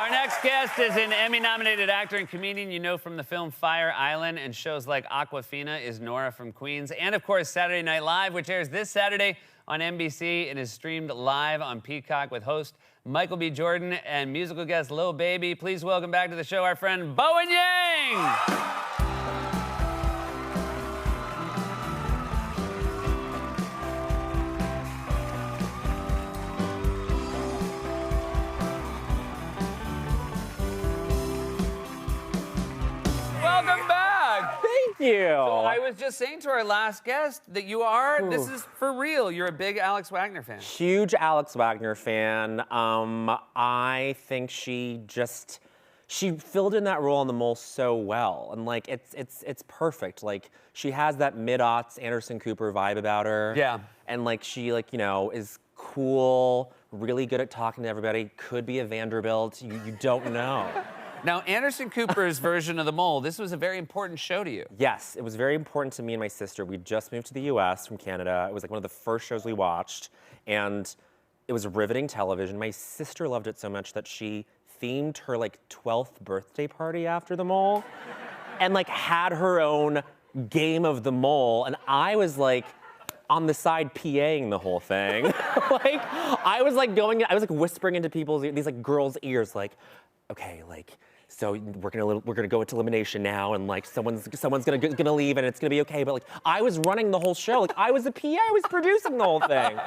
Our next guest is an Emmy-nominated actor and comedian you know from the film Fire Island and shows like Aquafina is Nora from Queens. And, of course, Saturday Night Live, which airs this Saturday on NBC and is streamed live on Peacock with host Michael B. Jordan and musical guest Lil Baby. Please welcome back to the show our friend Bowen Yang! Welcome back. Thank you. So I was just saying to our last guest that you are, this is for real, you're a big Alex Wagner fan. Huge Alex Wagner fan. I think she filled in that role on The Mole so well. And like, it's perfect. Like, she has that mid-aughts Anderson Cooper vibe about her. Yeah. And like, she like, you know, is cool, really good at talking to everybody, could be a Vanderbilt, you don't know. Now, Anderson Cooper's version of The Mole, this was a very important show to you. Yes, it was very important to me and my sister. We just moved to the US from Canada. It was like one of the first shows we watched, and it was riveting television. My sister loved it so much that she themed her like 12th birthday party after The Mole and like had her own game of The Mole, and I was like on the side PAing the whole thing. Like, I was like whispering into these like girls' ears like, okay, like, so we're gonna go into elimination now, and like someone's gonna leave, and it's gonna be okay. But like, I was running the whole show. Like, I was a PA. I was producing the whole thing.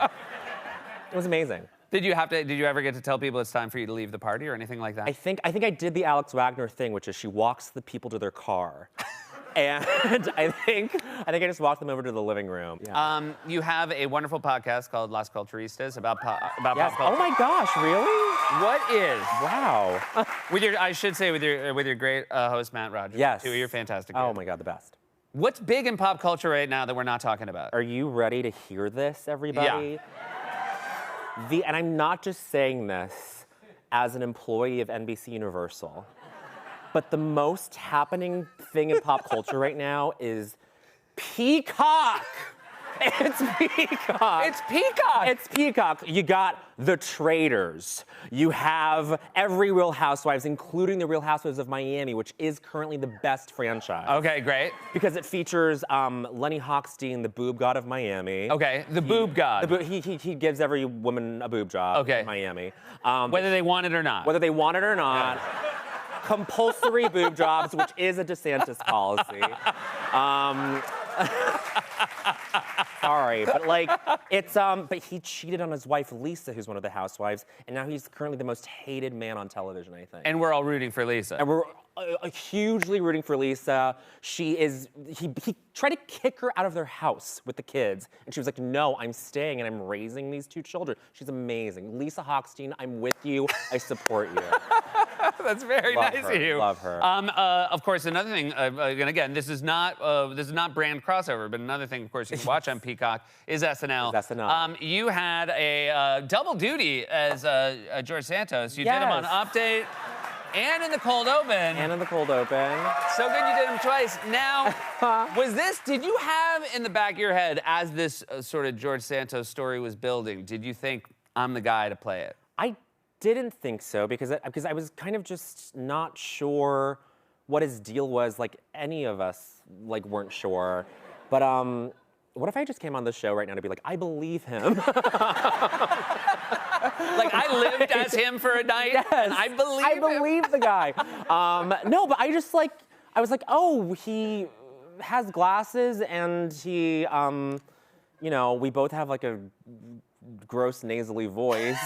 It was amazing. Did you ever get to tell people it's time for you to leave the party or anything like that? I think I did the Alex Wagner thing, which is she walks the people to their car. And I think I just walked them over to the living room. Yeah. You have a wonderful podcast called Las Culturistas about Yes. pop culture. Oh my gosh, really? What is? Wow. I should say with your great host Matt Rogers. Yes. You're fantastic. Oh my God, the best. What's big in pop culture right now that we're not talking about? Are you ready to hear this, everybody? Yeah. And I'm not just saying this as an employee of NBC Universal, but the most happening thing in pop culture right now is Peacock. It's Peacock. It's Peacock. It's Peacock. You got The Traitors. You have every Real Housewives, including the Real Housewives of Miami, which is currently the best franchise. Okay, great. Because it features Lenny Hochstein, the boob god of Miami. Okay, the boob god. He gives every woman a boob job in Miami. Whether they want it or not. Whether they want it or not. Compulsory boob jobs, which is a DeSantis policy. Sorry, but like, but he cheated on his wife, Lisa, who's one of the housewives, and now he's currently the most hated man on television, I think. And we're all rooting for Lisa. And we're hugely rooting for Lisa. He tried to kick her out of their house with the kids, and she was like, no, I'm staying and I'm raising these two children. She's amazing. Lisa Hochstein, I'm with you, I support you. That's very nice of you. Love her. Of course, another thing, and again, this is not brand crossover, but another thing, of course, you can watch on Peacock is SNL. SNL. You had a double duty as George Santos. You did him on Update and in the Cold Open. So good you did him twice. Now, did you have in the back of your head, as this sort of George Santos story was building, did you think, I'm the guy to play it? I didn't think so, because I was kind of just not sure what his deal was. Like, any of us like weren't sure. But what if I just came on this show right now to be like, I believe him. Like, I lived as him for a night, yes, and I believe the guy. No, but I was like, oh, he has glasses, and he, you know, we both have like a gross nasally voice.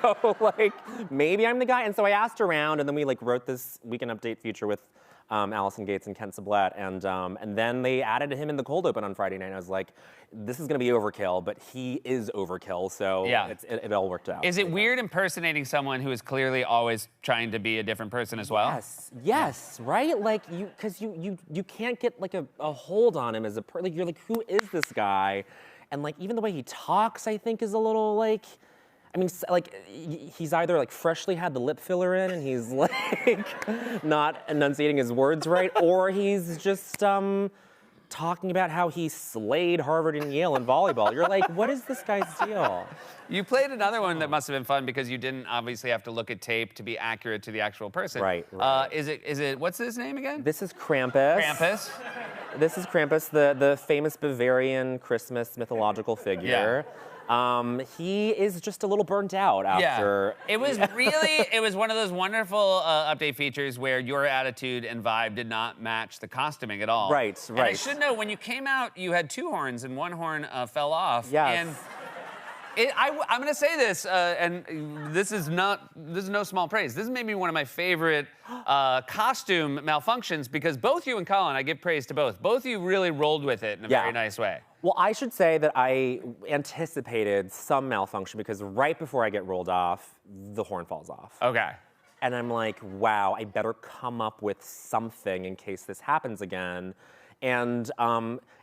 So like, maybe I'm the guy. And so I asked around, and then we like wrote this Weekend Update feature with Allison Gates and Kent Sublette, and then they added him in the Cold Open on Friday night. And I was like, this is gonna be overkill, but he is overkill, so yeah. it all worked out. Is it weird impersonating someone who is clearly always trying to be a different person as well? Yes, right? Like, because you can't get like a hold on him as a person. Like, you're like, who is this guy? And like, even the way he talks, I think, is a little like, I mean, like, he's either like freshly had the lip filler in and he's like not enunciating his words right, or he's just talking about how he slayed Harvard and Yale in volleyball. You're like, what is this guy's deal? You played another one that must have been fun because you didn't obviously have to look at tape to be accurate to the actual person. Right. Is it, what's his name again? This is Krampus. Krampus. This is Krampus, the famous Bavarian Christmas mythological figure. He is just a little burnt out after. Yeah. It was one of those wonderful update features where your attitude and vibe did not match the costuming at all. Right. And I should know, when you came out, you had 2 horns and 1 horn fell off. Yes. And I'm going to say this, and this is no small praise. This is maybe one of my favorite costume malfunctions because both you and Colin, I give praise to both. Both of you really rolled with it in a very nice way. Well, I should say that I anticipated some malfunction because right before I get rolled off, the horn falls off. Okay. And I'm like, wow, I better come up with something in case this happens again. And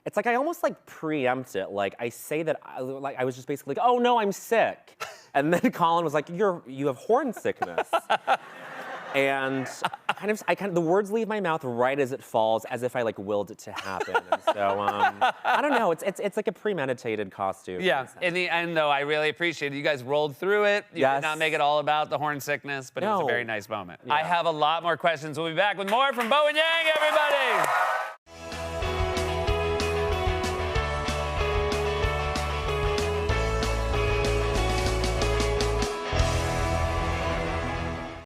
it's like I almost like preempt it. Like I say that I was just basically like, oh no, I'm sick. And then Colin was like, you have horn sickness. And the words leave my mouth right as it falls, as if I like willed it to happen. And so I don't know. It's like a premeditated costume. Yeah. In the end, though, I really appreciate it. You guys rolled through it. You did not make it all about the horn sickness, but it was a very nice moment. Yeah. I have a lot more questions. We'll be back with more from Bowen Yang, everybody.